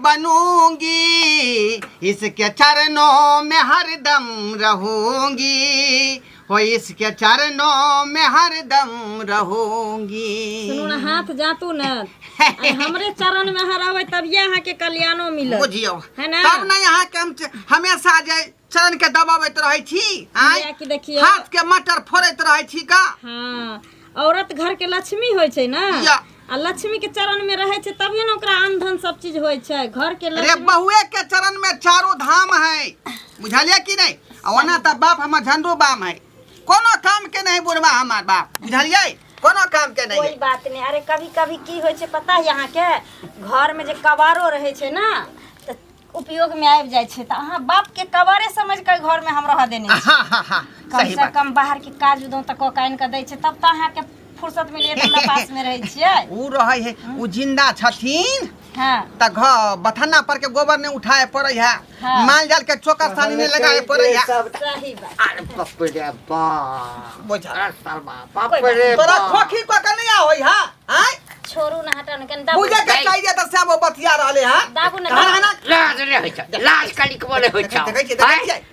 बनूंगी, इसके चरणों में हरदम रहूंगी, हो इसके चरणों में हरदम रहूंगी। सुनो ना, हाथ जातू न हमरे चरण में हरावे तब यहाँ के कल्याणो मिले बुझियो है ना। तब ना यहाँ के हम हमेशा जे चरण के दबावत रहे छी, देखिए हाथ के मटर फोड़त रहे छी का। हाँ, औरत घर के लक्ष्मी होय छै ना, आ लक्ष्मी के चरण में रहे छै तभी न ओकरा अन्न धन सब चीज होय छै। घर के अरे बहुए के चरण में चारों धाम है, बुझलिए कि नहीं। ओना त बाप हमर झंडू बाम है, कोनो काम के नहीं बुढ़वा हमार बाप, बुझलिए कोनो काम के नहीं। कोई बात नहीं। अरे कभी कभी की होय छै पता है, यहाँ के घर में जे कबारो रहे छै ना त उपयोग में आबि जाय छै, त अहाँ बाप के कबारे समझ के घर में हम रह देने छी। कम से कम बाहर के काज उदों तक काइन के दै छै, तब त अहाँ के फुर्सत मिलिए हमरा पास में रहे छियै। उ रहे है, उ जिंदा छथिन। हां त घर बथन्ना पर के गोबर ने उठाए पड़े है, माल जाल के चोकर सानी में लगाए पड़े है। सही बात। अरे बाप रे बाप, बुझा बाप रे तोरा खोखी को के नहीं होई है। हैं छोरू ना हटा न, कन दाबू बुझे के चाहिए त सब बतिया रहले है। दाबू न, लाज ले होय छ, लाज कली के बोले होय छ,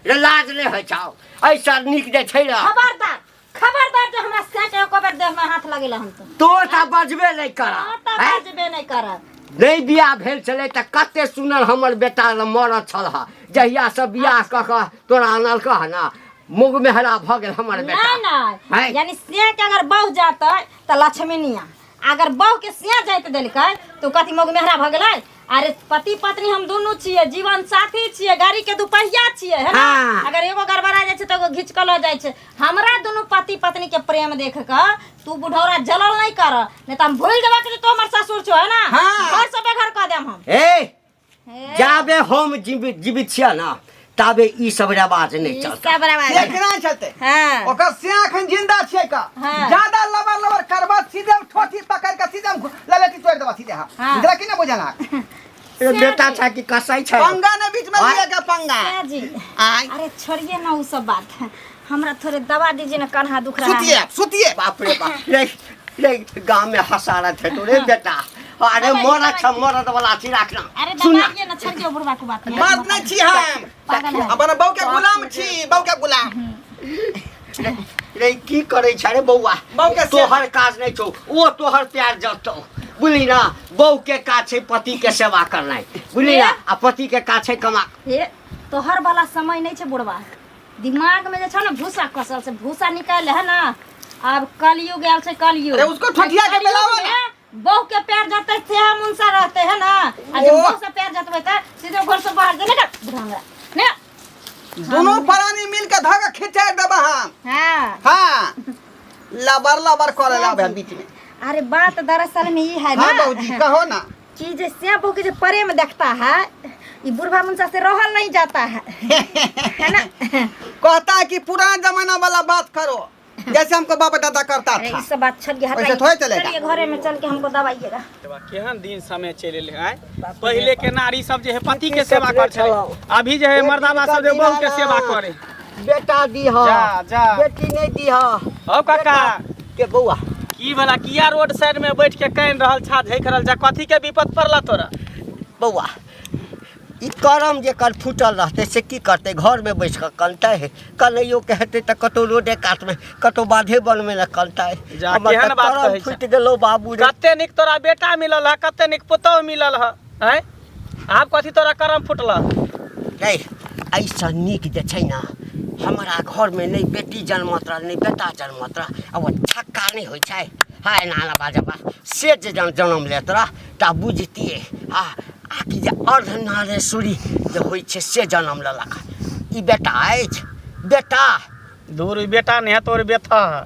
रे लाज ले होय छ। ऐसा निक जे छै रे, खबरदार खबरदार जे हमरा सेट एको बेर देह में हाथ लगेला हम तो त बजबे नहीं करा, त बजबे नहीं करब। नहीं बियाह भेल छले त कते सुनल हमर बेटा मरत छल, जहिया से बियाह क के तोरा आनल कह ना, मुग में हरा भ गेल हमर बेटा। नहीं यानी सिया के अगर बहु जाते त लक्ष्मीनिया, अगर बहु के सिया जाइत देलकै तो कथि मुग मेहरा भ गेलै। अरे पति पत्नी हम दोनों छियै, जीवन साथी छियै, गाड़ी के दुपहिया छियै है ना। अगर एगो गड़बड़ा जाय छै त एगो घिच के ल जाय छै। हमरा दोनों पति पत्नी के प्रेम देख के तू बुढ़ौरा जलल नहीं कर, नहीं त हम भूल देबा के तो हमर ससुर छौ है ना। घर से बेघर क देम हम। ए जाबे हम जीवित छिया ना ताबे ई सब रवाज नहीं चलता। सब रवाज केना चलते। हां ओकर सिया अखन जिंदा छियै का, ज्यादा लबर करबा सीधे ठोठी पकड़ के सीधे ललटी तोड़ देबा सीधे। हां इधर की ना बुझला ए बेटा छ कि कसाई छ, पंगा ने बीच में लिया के पंगा जी। आई अरे छोड़िए ना उ सब बात, हमरा थोड़े दवा दीजिए ना, कन्हा दुख रहा है। सुतिए बाप रे बाप। रे गांव में हसारत है तो रे बेटा। अरे मरद वाला छी रखना। अरे दबाइए ना, छोड़िए बुढ़वा को बात। मर्द नहीं छी हम, अपन बहू के गुलाम छी, बहू के गुलाम। रे की करे छ रे बौआ, तोहर काज नहीं छौ, वो तोहर प्यार जतो बुझली ना। बहू के काज छै पति के सेवा करनाइ, बुझली ना, आ पति के काज छै कमा। हे तोहर वाला समय नहीं छै बुढ़वा, दिमाग में जे छ ना भूसा कसल से भूसा निकाल है ना। अब कलयुग आयल छै, कलयुग। अरे उसको ठठिया के मिलाओ ना। बहू के पैर जते थे हम उनसा रहते है ना, आ जब बहू से पैर जतबे त सीधे घर से बाहर दे ना बुढ़ांगा ने। दोनों प्राणी मिल के धागा खींचा देबा हम। हां लबर करे लाबे बीच में। अरे बात दरअसल में ये है ना। हां बहू जी कहो ना कि जे सिया बहू के जो प्रेम देखता है, ये बुढ़वा मुंसा से रहल नहीं जाता है है ना। कहता है कि पुराना जमाना वाला बात करो, जैसे हमको बाप दादा करता था। इस बात छोड़िए, वैसे थोड़े चलेगा। चलिए घरे में चल के हमको दवाइएगा। केहन दिन समय चले है। पहले के नारी सब जे है पति के सेवा कर छले, अभी जे है मर्दावा सब जे बहू के सेवा करे। बेटा दी हो जा बेटी नहीं दी हो। ओ काका के बौआ की भला किया रोड साइड में बैठ के कान रहल छा झेक रहल छा, कथी के विपद पड़ला तोरा। बौआ ई करम जे कर फूटल रहते से की करते, घर में बैठ कर कलता है। कन्हैयो कहते त कतो रोडे काट में कतो बाधे बन में न कलता है। केहन बात कहै छै, फूट गेलो बाबू रे। कते निक तोरा बेटा मिलल है, कते निक पुतौह मिलल है, हैं आब कथी तोरा करम फुटला। रे ऐसा निक जे छै ना, हमारा घर में नहीं बेटी जन्मत रहा नहीं बेटा जन्मत रहा, अब छक्का नहीं हो छै। हाय नाला बाजबा से जे जन्म लेत रहा ता बुझतिए। आकि जे अर्धनारेश्वरी जे होइ छै से जन्म लेलक। ई बेटा अछि बेटा दूर बेटा नहीं है तोर बेथा है,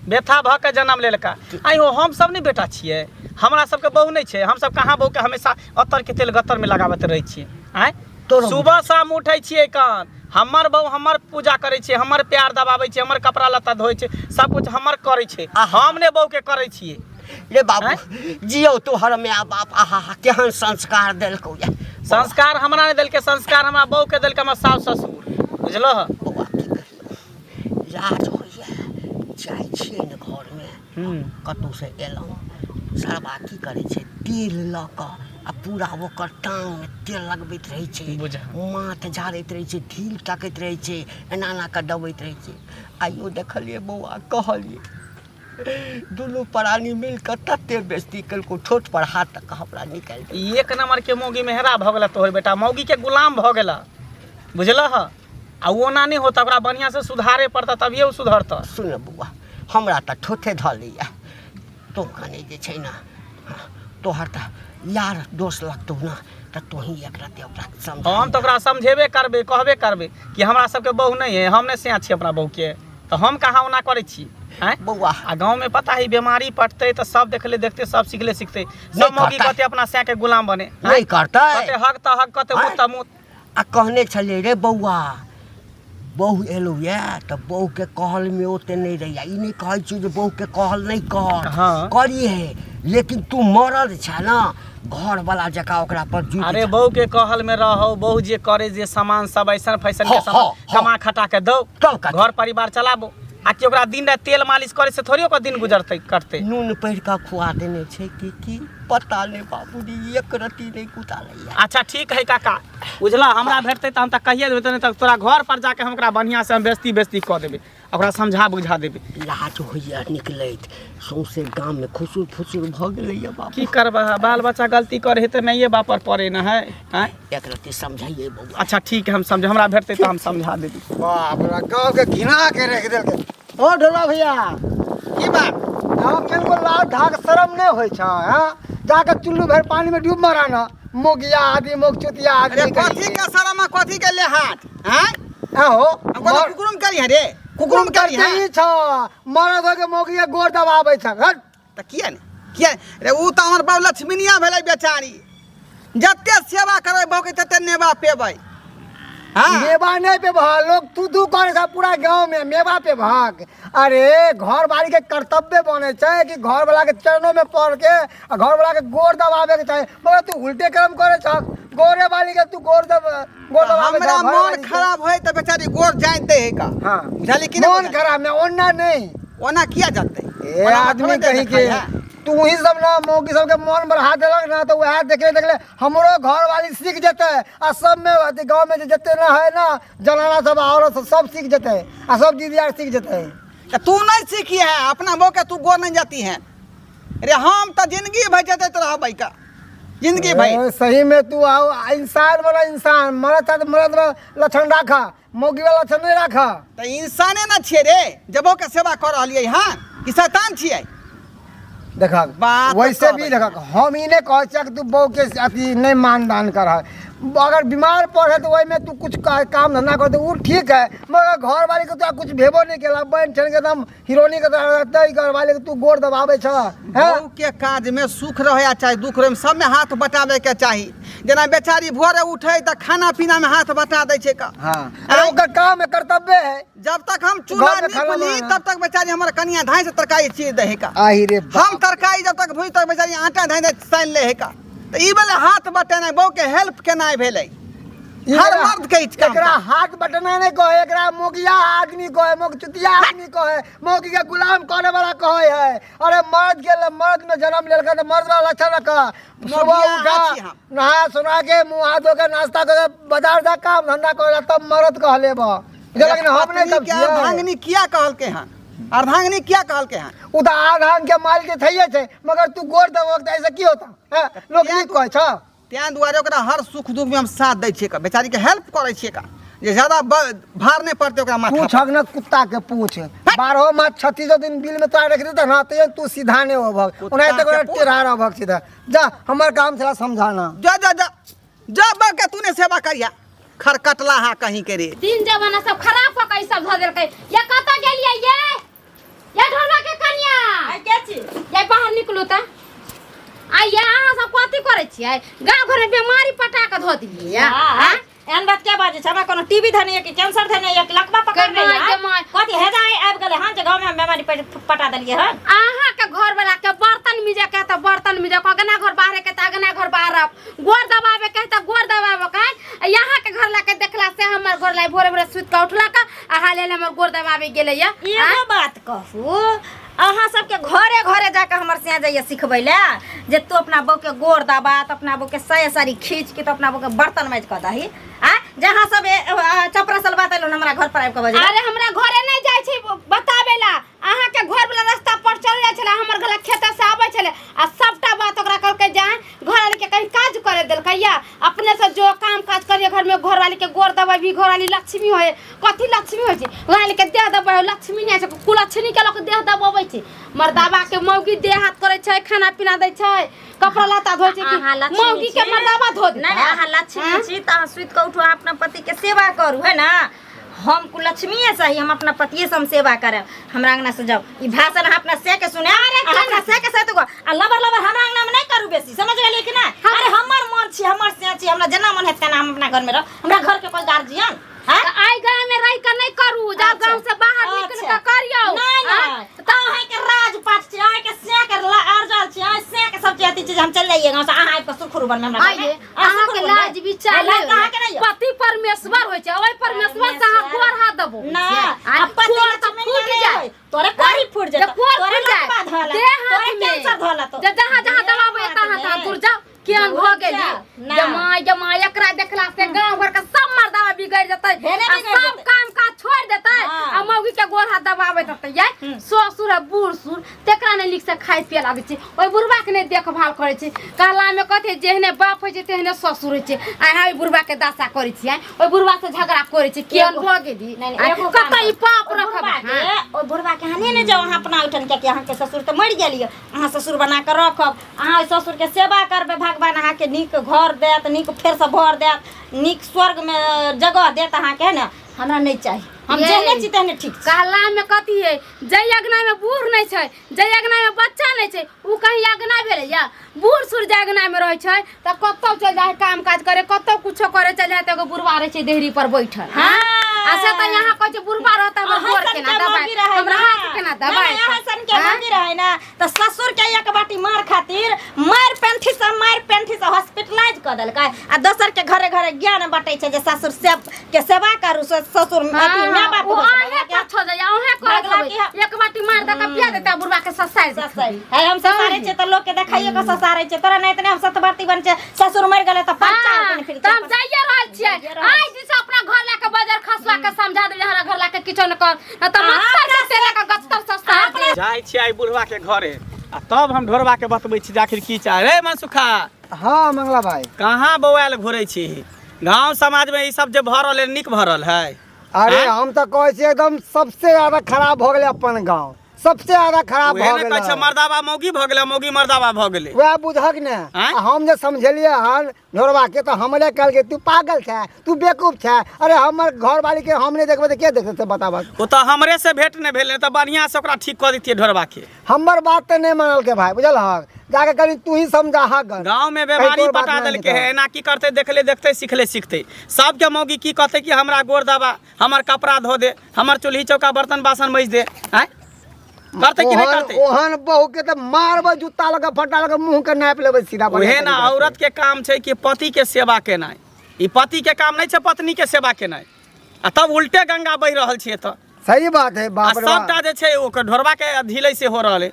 बेथा भ के जन्म लेलका। आई हो हम सब नहीं बेटा छिए, हमरा सबके बहू नहीं छै, हम सब कहाँ बहू के हमेशा अतर के तेल गत्तर में लगाबत रहे छिए। आय सुबह शाम उठै छिए कान, हमर बहू हमर पूजा करे छे, हमर प्यार दबावे छे, हमर कपड़ा लत्ता धोए छे, सब कुछ हमर करे छे, हम ने बहू के करे छिए। रे बाबू जियो तोहर माय बाप आहा केहन संस्कार देलकौ या। संस्कार हमरा नहीं देलके, संस्कार हमरा बहू के देलके हमर सास ससुर, बुझलो ह। बौआ की कहियो लाज होइया, जाय छिए न घर में कतौ से एलौ, सरबा की करे छे तेल ल क आ पूरा ओकर टांग में तेल लगबैत रहै छै बुझा। माथ झाड़ैत रहै छै ढील ताकैत रहै छै एना एना कऽ दबैत रहै छै आइयो देखलियै बौआ कहलियै दुनू प्राणी मिल कऽ तते बेइज्जती केलको ठोठ पर हाथ तक हमरा निकालि देलकै। एक नंबर के मौगी मेहरा भऽ गेला तोहर बेटा मौगी के गुलाम भऽ गेला बुझलह आ ओना नहीं होता ओकरा बढ़िया से सुधारे पड़ता तभिए वो सुधरता। सुन बौआ हमरा तऽ ठोठे धऽ लैया तो कने जे छै ने तोहर तऽ यार दोष लगतौ ना तऽ तोही एक रत्ती ओकरा समझा। हम तो ओकरा समझेबे करबे कहबे करबे कि हमरा सबके बहू नहीं है हम नहीं सिया छी अपना बहू के तो हम कहाँ ओना करे छी हैं बौआ आ गाँव में पता है बीमारी पड़ते तो सब देखले देखते सब सीखले सीखते नहीं सब मौगी करता। कहते अपना सिया के गुलाम बने नहीं करतै कहते हक त हक कहते मुँह त मुँह आ कहने छलियै रे बौआ बहू एलौ यऽ तऽ बहू के कहल में ओते नहीं रहिया ई नहीं कहै छी जे बहू के कहल नहीं कर हाँ। करिए लेकिन तू मरद छ ना घर वाला जका ओकरा पर जुट अरे बहू के कहल में रहो बहू जे करे जे सामान सब ऐसा फैशन के हाँ, सामान हाँ, कमा खटा के दो तब कथी? घर परिवार चलाबो आ कि ओकरा दिन रात तेल मालिश करे से थोड़ी ओकर दिन गुजरते करते। नून पहिर कऽ खुआ देने छै कि पता नहीं बाबूजी एक रत्ती नहीं कुटालैया। अच्छा ठीक है काका बुझला हमरा भेटते तो हम तक कहिए देबे नहीं तक तोरा घर पर जाके हम ओकरा बढ़िया से हम बेस्ती बेस्ती कऽ देबे ओकरा समझा बुझा देबे। लाज होइया निकलैत सौंसे गाम में खुसुर फुसुर भऽ गेलैया बाबू। की करबा बाल बच्चा गलती करे तो नहीं बापर पड़े न है हैं? एक रत्ती समझाइए बौआ। अच्छा ठीक है हम समझ हमरा भेटते तो हम समझा देबे। बाप रे गाँव के घिना के रख देलकै। ओ ढोला भैया की बात गाँव के को लाज धाक शरम नहीं होइ छै हां जाके चुल्लू भर पानी में डूब मारा ना मोगिया आदि मोग चुतिया अरे आदमी कथी के शरम कथी के ले हाथ हैं हो हम कोनो कुकुरुम करी रे कुकुरुम करी है करते छ मरद हो के मोगिया गोर दबाबै छ हट त किया रे उ त हमर बाबू लक्ष्मीनिया भेलै बेचारी जत्ते सेवा करबै बहु के तत्ते नेबा पेबै हां मेवा नहीं पे भाग लोग तू करे छ पूरा गांव में मेवा पे भाग। अरे घर वाली के कर्तव्य बने छै कि घर वाला के चरणों में पड़ के और घर वाला के गोर दबावे के चाहे मगर तू उल्टे कर्म करे छ गोरे वाली के तू गोर दबावे हमरा मन खराब होय त बेचारी गोर जान दे है का हां बुझाली कि मन खराब में ओन्ना नहीं ओना किया जाते ए आदमी कहीं के तू ही सब ना मौकी सब के मन बढ़ा देलक ना तो वह देखले हमरो घर वाली सीख जते आ सब में गांव में जते ना है ना जनाना सब औरत सब सीख जते आ सब दीदी यार सीख जते। तू नहीं सीखी है अपना बो के तू गोर नहीं जाती है अरे हम तो जिंदगी भर जते रहबै का जिंदगी भाई सही में तू आओ इंसान वाला इंसान मरद था तो मरद लक्षण राखा मौगी वाला लक्षण नहीं राखा तो इंसाने ना छिए रे जबो के सेवा कर रहलिए हां कि शैतान छिए देखा बात वैसे तो भी कहबै। देखा हम ही ने कह कि तू बहू के अथी नहीं मानदान कर अगर बीमार पड़े तो वही में तू कुछ काम धंधा कर वो ठीक है मगर घर वाली के तो कुछ भेबो नहीं केला बहन ठन के एकदम हीरोनी के तरह रहते घर वाले के तू गोर दबावे छ बहू के काज में सुख रहे चाहे दुख रहे सब में हाथ बटावे के चाहिए जना बेचारी भोरे उठे त खाना पीना में हाथ बटा दे छे का हां अरे ओकर काम है कर्तव्य है जब तक हम चूल्हा घर में नहीं खाना खुली बनाना। तब तक बेचारी हमारे कनिया धाई से तरकारी चीर दे है का आही रे हम तरकारी जब तक भूज तक बेचारी आटा धाई साइन ले है का तो ई बेले हाथ बटेना बहू के हेल्प केना भेलै हर मर्द के इच काम एकरा हाथ बटना नहीं कहे एकरा मोगिया आदमी कहे मोग चुतिया आदमी कहे मोगी के गुलाम करे वाला कहे है। अरे मर्द में जन्म लेलका तो मर्द वाला लक्षण रखा सुबह मोगिया उठा हाथी हम। नहा सुना के मुंह हाथ धो के नाश्ता कर बाजार जा काम धंधा करे तब मर्द कह लेबा लेकिन हम नहीं पत्नी के अर्धांगिनी किया कहल के हैं अर्धांगिनी क्या कहल के हैं उ त आधान के माल के थइए छै मगर तू गोर दबक त ऐसे की होता है लोग नहीं कहे छ त्या दुआरे ओकरा हर सुख दुख में हम साथ दै छिए का बेचारी के हेल्प करे छिए का जे ज्यादा भार नहीं पड़ते ओकरा माथा पूछ न कुत्ता के पूछ 12 मास 36 दिन बिल में तोरा रख देता ना तो तू सीधा नहीं हो भग उन्हें तक टेढ़ा रह भग सीधा जा हमर काम चला समझाना जा जा जा जा बा के तूने सेवा करिया खरकटला हा कहीं के रे दिन जमाना सब खराब हो गई सब ध देलकै ये कत गेलियै ये ढोला के कन्या आई के छी ये बाहर निकलू त आ ये अहाँ सब कथी करै छियै गांव घर में बीमारी पटा के ध दिलियै हां एहन बात क्या बाजे छबा कोनो टीबी धने कि कैंसर धने या कि लकवा पकड़ ले कथी हेदाय आबि गेले हां जे गांव में बीमारी पटा देलिए हन अहाँ के घर वाला के बर्तन मिजे के त बर्तन मिजे के अगना घर बाहर के त अगना घर बाहर गोर दबावे के त गोर दबावे के यहाँ के घर ला के देखला से हमर घर ला भोरे भोरे सुत के उठला का आ हाले हमर गोर दबावे गेलै या एगो बात कहू अहाँ सबके घरे घरे जाकर हमर से जाइए सिखबै ले जे तू अपना बहू के गोड़ दबा तो अपना बहू के सय साड़ी खींच के तो अपना बहू के बर्तन माज कर दही आ जहाँ सब चपरा सल बात एलो हमरा घर पर आबि के बजे अरे हमरा घरे नहीं जाय छी बताबे ला अहाँ के घर वाला रास्ता पर चल जाय छले हमर घर खेत से आबै छले आ सबटा बात ओकरा कहलकै जा घर वाली के कहीं काज करे देलकैया अपने से जो काम काज करिए घर में घर वाली के गोड़ दबाई भी घर वाली लक्ष्मी होय कथी लक्ष्मी होय छै घर वाली के देह दबाई लक्ष्मी नहीं छै कुलक्ष्मी के लोग देह दबाबै छै मर्दाबा के मौगी देह हाथ करे छै खाना पीना दै छै कपड़ा लत्ता धोय छै कि मौगी के मर्दाबा धो दे नहीं अहाँ लक्ष्मी छी त अहाँ सुइत के उठो अपना पति के सेवा करू है ना हम कुलक्ष्मीए सही हम अपना पतिए से हम सेवा करे हमरा अंगना से जाओ ई भाषण हम अपना से के सुने अपना से के साथ आ लबर लबर हमरा अंगना में नहीं करू बेसी समझ गेलिए कि ना अरे हमर मन छी हमर से छी हमरा जना मन है तना हम अपना घर में रह हमरा घर के कोई गार्जियन हां आई गांव में रह के नहीं करू जा गांव से बाहर निकल के करियो नहीं त है के राजपाट छी है के से के अर्जल छी है से के सब चीज चीज हम चल जाइए गांव से अहाँ के सुखुरबन में हमरा आइए अहाँ के लाज विचार पति परमेश्वर होय छै ओय परमेश्वर से अहाँ गोर हाथ दबो ना पति तो फूट जाए तोरे कोरी फूट जाए तोरे लपा धला तोरे कैंसर धला तो जहाँ जहाँ दबाबो तहाँ दूर जाओ केहन भ गेली जमाई एकरा देखला से गांव घर के सब मर्दावा बिगड़ जतै सब काम काज छोड़ देतै आ मौगी के गोर हाथ दबाबे देतै ये ससुर है बूढ़ सुर तेकरा ने लिख से खाइ पिए लागे छै ओइ बुढ़बा के ने देखभाल करे छै कहला में कथे जेहने बाप होय छै तेहने ससुर होय छै आ हाय बुढ़बा के दासा करे छै ओइ बुढ़बा से झगड़ा करे छै केहन भ गेली कतई पाप रखब ओइ बुढ़बा के हाने ने जाओ अहाँ अपना उठन के अहाँ के ससुर त मर गेलिए अहाँ ससुर बना के रखब अहाँ ओइ ससुर के सेवा करबे भगवान अहाँ के नीक घर देत नीक फेर से भर देत नीक स्वर्ग में जगह देत अहाँ के ना हमरा नहीं चाहिए हम जेहने छी तेहने ठीक छै कहला में कथी है जय अगना में बूढ़ नहीं छै जय अगना में बच्चा नहीं छै उ कहीं अगना भेले या बूढ़ सुर जय अगना में रहे छै त कतौ चल जाए काम काज करे कतौ कुछो करे चल जाए त एगो बुढ़वा रहे छै देहरी पर बैठल हां ऐसे त यहां कहै छै बुढ़वा रहता है गोर के ना दबाई हमरा हाथ के ना दबाई यहां सन के मंगी रहे ना त ससुर के एक बाटी मार खातिर मार पेंठी से हॉस्पिटलाइज क देलकै आ दोसर के घरे घरे ज्ञान बाटै छै जे ससुर के सेवा करू ससुर माँ बाप ओ आहे पाछो जाया ओहे कर एक बाटी मार द के पिया देता बुढ़वा के ससाई है हम ससारे छै त लोग के देखाइए के ससारे छै तोरा नहीं तने हम सतबाती बन छै ससुर मर गेले त पाँच चार दिन फिर तब जाइए रहल छियै आज दिस अपना घर लेके बाजार खसवा के समझा दे हमरा घर लेके किचन कर त मस्तर से लेके गत्तर सस्ता जाय छी आई बुढ़वा के घरे आ तब हम ढोरबा के बतबै छी आखिर की चाह रे मनसुखा हाँ मंगला भाई कहाँ बौआल घुरै छी गांव समाज में ई सब जे भरल है निक भरल है अरे हम तो कहे छी एकदम सबसे ज्यादा खराब हो गए अपन गांव सबसे ज्यादा खराब भ गेल कहै छै मर्दावा मौगी भ गेलै मौगी मर्दावा भ गेलै वह बुझक ने हम जे समझलिए हन ढोरबा के तो हमरे कल के तू पागल छै तू बेवकूफ छै अरे हमर घर वाली के हम नहीं देखबे त के देखते से बताबा ओ तो हमरे से भेंट नहीं भेल त बढ़िया से ओकरा ठीक क दितिए ढोरबा के हमर बात त नहीं मानल के भाई बुझल हक जाके कहीं तू ही समझा हा गांव में बीमारी पटा देल के है ना की करते देखले देखते सिखले सीखते सबके मौगी की कहते कि हमरा गोर दबा हमर कपड़ा धो दे हमर चूल्ही चौका बर्तन बासन मज दे हैं करते कि नहीं करते ओहन बहू के त मारबे जूता लगा फटा लगा मुंह के नाप लेबे सीधा ओहे ना औरत के काम छै कि पति के सेवा केनाइ ई पति के काम नहीं छै पत्नी के सेवा केनाइ आ तब उल्टे गंगा बह रहल छिए त सही बात है बाप रे सबटा जे छै ओकर ढोरबा के ढिलै से हो रहल है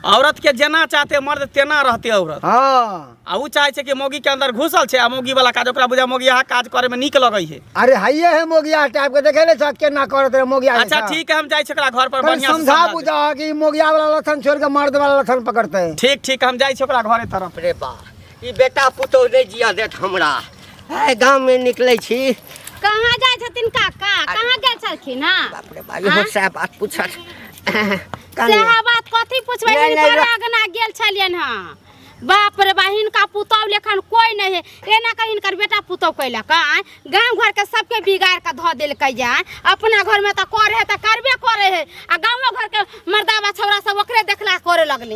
औरत के जेना चाहते मर्द तेना रहते औरत हां आ उ चाहे छै कि मौगी के अंदर घुसल छै आ मौगी वाला काज ओकरा बुझा मौगी यहां काज करे में नीक लगै है अरे हइये है मोगिया टाइप के देखे ले छ केना करत रे मोगिया अच्छा ठीक है हम जाय छै ओकरा घर पर बढ़िया से समझा बुझा कि मोगिया वाला लक्षण छोड़ के मर्द वाला लक्षण पकड़ते हैं ठीक हम जाय छै ओकरा घरे तरफ रे बा ई बेटा पुतौ नहीं जिया देत हमरा है गांव में निकलै छी कहाँ जाय छथिन काका कहाँ गेल छलखिन हां बाप रे बा इहो से बात पूछत सेहा बात कथी पूछबै आगना गेल छलियन हां बाप रे बहिन का पुतौ लेखन कोई नहीं है एना कहीं कर बेटा पुतौ कैला का गांव घर के सबके बिगाड़ के ध देल कै जा अपना घर में त करे है त करबे करे है आ गांव घर के मर्दावा छौरा सब ओकरे देखला करे लगले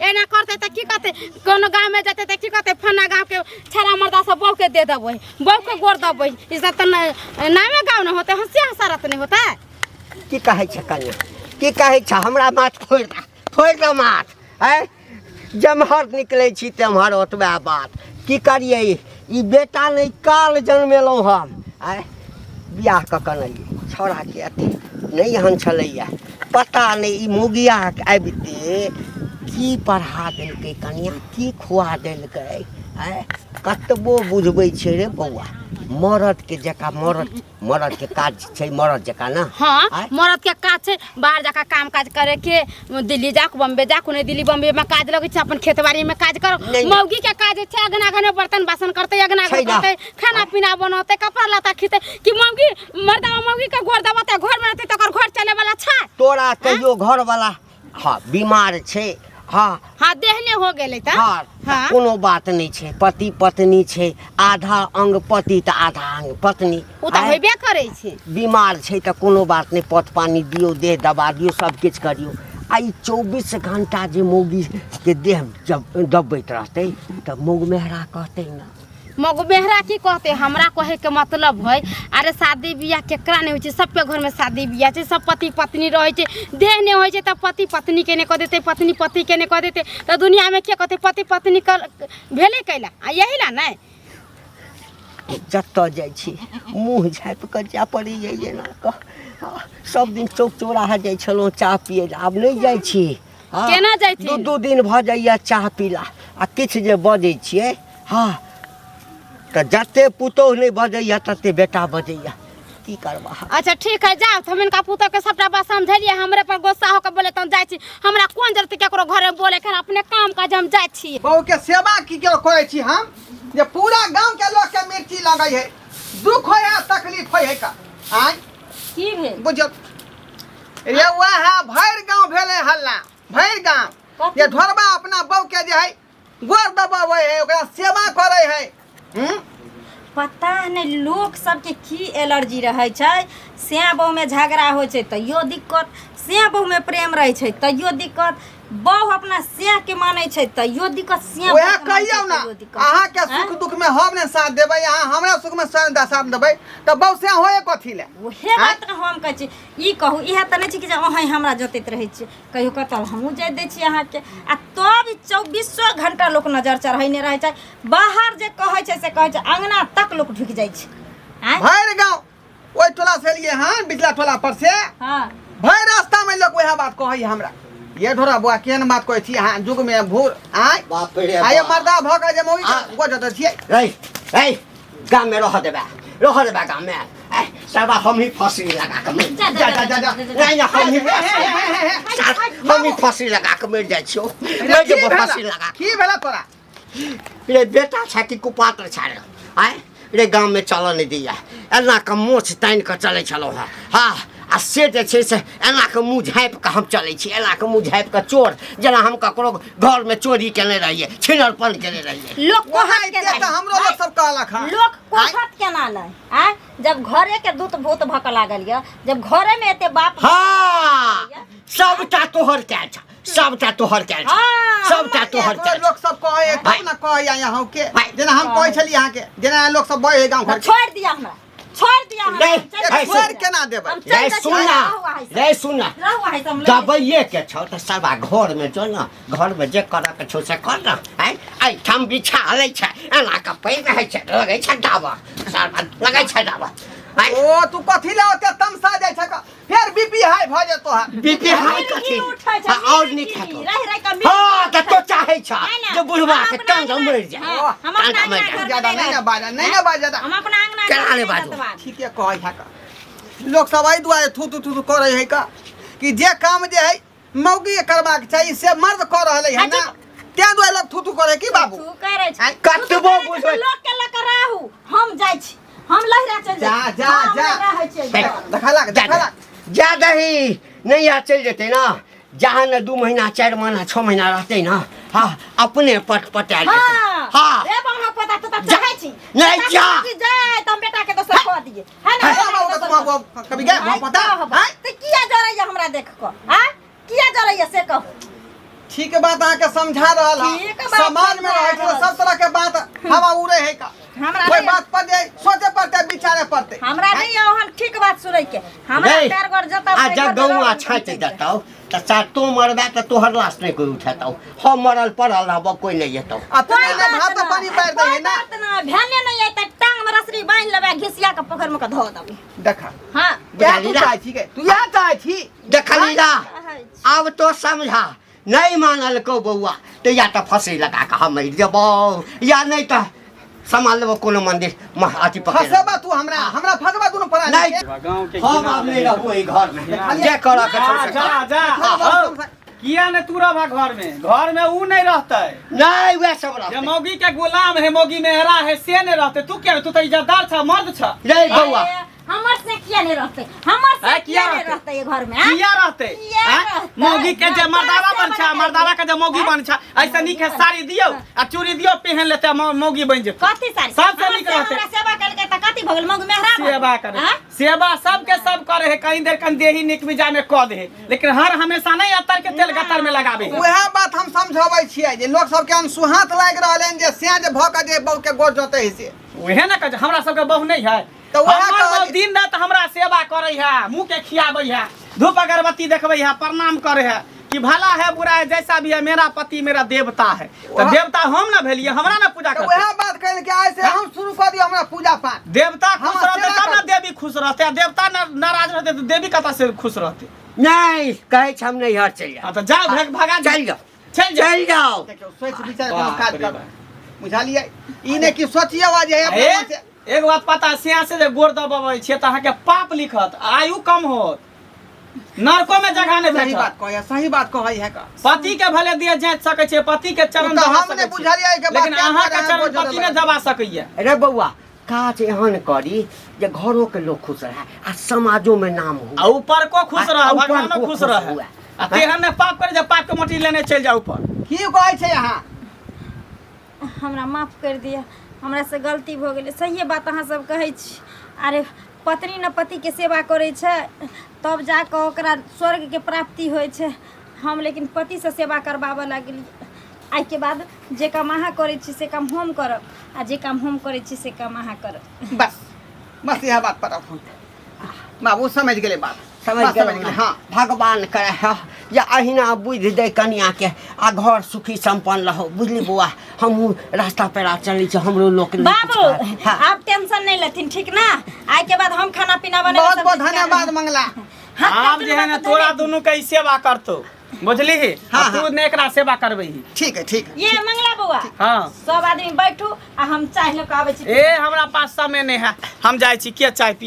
एना करते त की कहते कोनो गांव में जाते त की कहते फना गांव के छरा मर्दा सब बहू के दे देबै बहू के गोर देबै ई सब त नामे गांव न होते हंसी हसरत नहीं होता की कहै छ कन्या की कहै छ हमरा माथ फोड़ द माथ है जमहर निकले छी तमहर ओतबा बात की करिए ई बेटा नहीं काल जन्मेलौं हम आय बियाह क कनलिए छौड़ा के अथी नहीं हन छलैया पता नहीं ई मुगिया आबिते की पढ़ा देलकै कनिया की खुआ देलकै आय कतबो बुझबै छै रे बौआ मरद के जका मरद के काज छै मरद जका ना हाँ आय? मरद के काज छै बाहर जाकर काम काज करे के दिल्ली जाकू बम्बे जाकू नहीं दिल्ली बम्बे में काज लगे छै अपन खेतबाड़ी में काज करो नहीं। मौगी के काज छै अगना घने बर्तन बासन करते अगना छै ना। करते खाना पीना बनते कपड़ा लत्ता खीते कि मौगी मर्दा मौगी के गोर दबाते घर में रहते तो ओकर घर चले वाला छै तोरा कहियो घर वाला हाँ बीमार छै हाँ हाँ देहने हो गेलै त हाँ हाँ कोनो बात नहीं छै पति पत्नी छै आधा अंग पति त आधा अंग पत्नी उ त आय? होबे करै छै बीमार छै त कोनो बात नहीं पथ पानी दियो देह दबा दियो सब किछ करियो आई 24 घंटा जे मौगी के देह जब दबैत रहतै त मौग मेहरा कहतै ना मगो बेहरा की कहते हमरा कहे के मतलब है अरे शादी बियाह केकरा नहीं होइ छै सबके घर में शादी बियाह छै सब पति पत्नी रहे छै देह नहीं होइ छै त पति पत्नी के ने कह देते पत्नी पति के ने कह देते त दुनिया में के कहते पति पत्नी कर भेले कैला आ यही ला नहीं जतऽ जाइ छी मुँह झाँपि कऽ जाय पड़ैए जेना कह सब दिन चौक चौराहा जाइ छलहुँ चाह पिए आब नहि जाइ छी हाँ, केना जैथिन? दू दिन भऽ जाइए चाह पीला आ किछु जे बजै छियै हाँ तऽ जते पुतौह नहि बजैए तते बेटा बजैए की करबा अच्छा ठीक है जाओ हम इनका पुतौ के सबटा बात समझलिए हमरे पर गुस्सा होकर बोले त जाय छी हमरा कोन जरूरत केकरो घर में बोले के अपने काम काज हम जाय छी बहू के सेवा की क्यों करे छी हम जे पूरा गांव के लोग के मिर्ची लगै है दुख होय है तकलीफ होय है का आय की भेल बुझ रे वह भैर गांव भेले हल्ला भैर गांव ये ढोरबा अपना बहू के जे है गोर दबावे है ओकरा सेवा करे है पता नहीं लोग सबके की एलर्जी रहे छै से बहू में झगड़ा हो छै तैयो दिक्कत से बहू में प्रेम रहे छै तैयो दिक्कत बहू अपना से के माने छै तैयो दिक्कत से ओहे कहियो ना अहाँ के सुख दुख में हम ने साथ देबै अहाँ हमरा सुख में साथ देबै त बहु से होए कथि ले ओहे बात न हम कहै छी ई कहू इहे त नहि छै कि जे अहाँ हमरा जोतैत रहै छी कहियो कतल हमहूँ जाइत दै छी अहाँ के आ तब 24 घंटा लोक नजर चढ़ैने रहै छै बाहर जे कहै छै से कहै छै अंगना तक लोक ढुक जाइ छै आय भैर गांव ओइ टोला से एलिए हां बिचला टोला पर से हां भैर रास्ता में लोग वह बात कहै हमरा ये ढोरा बुआ केहन बात कहै छी अहाँ जुग में भूर आय बाप रे आय मर्दा भ के जे मोई गोजत छियै रे गाम में रह देबा गाम में सब हम ही फांसी लगा के मर जा नहीं हम ही फांसी लगा के मर जाइ छियो मैं जे फांसी लगा की भेला तोरा रे बेटा छै कि कुपात्र छै आय रे गाम में चल नहीं दिया एना के मोछ तान के चले छलो हाँ आ से जे छै से एना के मुँह झाँपि के हम चलै छी एना के मुँह झाँपि के चोर जेना हम ककरो घर में चोरी केने रहिए छिनरपन केने रहिए लोग वहां कोहत के के त हमरो लोग सब कहलक हां लोग कोहत केना लै आय जब घरे के दूत भूत भक लागल य जब घरे में एते बाप हाँ सबटा तोहर कैल छ सबटा तोहर कैल छ हाँ, सबटा तोहर कैल लोग सब कहे तब ना कहे यहाँ के जेना हम कहै छली यहाँ के जेना लोग सब बहे गांव घर छोड़ दिया हमरा छोड़ दिया हमरा नहीं, चल- ऐसे- छोड़ केना देबै हम चल रे जाइ छी, सुनना रहू आइ से। रे सुनना रहू आइ से, हम ले दबाइए के छौ त सबा घर में जो न घर में जे कर के छौ से कर न आई ठम बिछा लै छै एना के पैर रहै छै लगै छै दावा सारा लगै छै दावा आई ओ तू कथि ले ओते तमसा जाइ छ का फेर बीपी हाई भ जेतो हा बीपी हाई कथी उठै छै, और बीपी, नहीं खातो रहि रहि के बीपी हाँ त तो चाहे छ नहीं ना, जे बुढ़वा हम के अपना टांग अंगना- मर जाए हाँ, हम अपना टांग मर अंगना जाए घर- ज्यादा नहीं ना बाजा नहीं ना बाजा हम अपना अंगना केना घर ले में बाजू? रहत बात। ठीक है कहै है का लोग सब आई दुआरे थू थू थू करे है का कि जे काम जे है मौगी के करबाक चाहिए से मर्द कर रहले है ना त्या दुआरे लोग थू थू करे की बाबू तू करे छै आइ, कतबो बुझबै लोग के लक रहू हम जाइ छी हम लहरा चल जा, जा, जा। देखा लग जा दही नहीं आ चल जेते ना जहाँ न 2 महीना 4 महीना 6 महीना रहते ना हाँ अपने पटा लेते हाँ रे बाबा पता तो चाहे छी नहीं जा। जाए तो हम बेटा के तो सब कह दिए है ना बाबू कभी गए वहाँ पता हैं? तो किया जरैया हमरा देख को हां किया जरैया से कह ठीक बात अहाँ के समझा रहल ठीक है बात समाज में रहे समझा तो सब तरह के बात हवा उड़े है का हमरा कोई नहीं- बात पर जे सोचे पड़ते विचारे पड़ते हमरा नहीं ओहन ठीक बात सुनै के हमरा नहीं। पैर गोर जता आ जब गौआ छाँट देतौ त चा तू मरबे त तोहर लाश नहीं कोई उठेतौ हम मरल पड़ल रहबो कोई नहीं जेतौ अपने ने भात पानी पैर दे है ना ध्यान नहीं है त टांग में रसरी बांध लेबे घिसिया के पोखर में के धो देबे देखा हां क्या तू चाहे छी के तू यहाँ चाहे छी देखली ना अब तो समझा नहीं मानल को बउआ तो या तो फंसे लगा के हम मर जेबो या नहीं तो संभाल लेबो कोनो मंदिर अथी पकड़ फसबा तू हमरा फसबा तू पड़ा नहीं गांव के हम अब नहीं रहबो ई घर में जे कर के छोड़ जा जा किया ने तू रहा घर में ऊ नहीं रहता है नहीं वे सब ये रहते मौगी के गुलाम है मौगी मेहरा है से नहीं रहते तू क्या तू तो इज्जतदार छ मर्द छ रे बउआ हमर से किया नहीं रहते हमर से किया किया नहीं रहते? रहते ये घर में किया रहते किया हैं? रहते? मौगी के जे मर्दावा कैसे बन छ बनाई मर्दावा के थे? जे मौगी बन छ ऐसा नीक है साड़ी दियो आ चूड़ी दियो पहन लेते मौगी बन जेते कथी सारी सबसे हमर नीक से रहते हमरा सेवा करके त कथी भगल मग मेहरा सेवा करे सेवा सबके सब करे है कहीं देर कन देही निक मिजा में क दे लेकिन हर हमेशा नहीं अतर के तेल गतर में लगाबे है। वह बात हम समझाबै छियै जे लोग सब के अनसुहात लाग रहलन जे सेज भ के जे बहु के गोर जोते है से उहे ना कह हमरा सबके बहु नहीं है तो वएह हमर कहलियै। बहु दिन रात हमरा सेवा करे है मुंह के खियाबे है धूप अगरबत्ती देखबे है प्रणाम करे है कि भला है बुरा है जैसा भी है मेरा पति मेरा देवता है तो वह- देवता हम ना भेलिए हमरा ना पूजा तो करते वह बात कहल के आज से हम शुरू कर दियो हमरा पूजा पाठ देवता खुश हम रहते सेवा तब ना कर- देवी खुश रहते आ देवता नाराज रहते तो देवी कता से खुश रहते नहीं कहे छ हम नहीं हर चल हाँ तो जाओ भगा चल जाओ चल जाओ चल जाओ देखियो सोच विचार कोनो बाप काज रे कर बाप। बुझालिए ई ने कि सोचिए आवाज है अपने मन से एक बात पता सिया से जे गोर दबाबै छियै त अहाँके पाप लिखत आयु कम होत नरको में जगह नहीं सही भेटत बात कहै सही बात कहै है का पति के भले दिए जांच सकै छै पति के चरण तो दबा हमने सकै छै बुझालिए के बात लेकिन क्या अहाँ कर के रहे हैं, चरण बोझ पति दबा। ने दबा सकैया अरे बउआ काज एहन करी जे घरों के लोग खुश रहे आ समाजों में नाम हो आ ऊपर को खुश रह आ ऊपर भगवानो को खुश खुश रह हुए। आ तेहन ने पाप करे जे पाप के मोटी लेने चल जा ऊपर की कहै छै यहाँ हमरा माफ कर दिया हमरा से गलती भ गेलै सही बात अहाँ सब कहै छी अरे पत्नी न पति के सेवा करै छै तब जाके ओकरा स्वर्ग के प्राप्ति होइ छै हम लेकिन पति से सेवा करबाबऽ लागली आइ के बाद जे काम अहाँ करै छी से काम हम करब आ जे काम हम करै छी से काम अहाँ करब बस बस यह बात पर फोन बाबू समझ गेले बात समझ बात गेल हाँ भगवान करे है या अहिना बुद्धि दे कनिया के आ घर सुखी संपन्न रहो बुझली बुआ हम रास्ता पेरा चली छ हमरो लोक नहीं बाबू कुछ करे। हाँ। आप टेंशन नहीं लेथिन ठीक ना आइ के बाद हम खाना पीना बने बहुत बहुत धन्यवाद मंगला आब जे है ना तोरा दोनों के सेवा करतो बुझली हाँ, तू ने एकरा सेवा करबे ठीक है ये मंगला बउआ हाँ सब आदमी बैठू आ हम चाय लेके आबै छी ए हमरा पास समय नहीं है हम जाय छी के चाय पी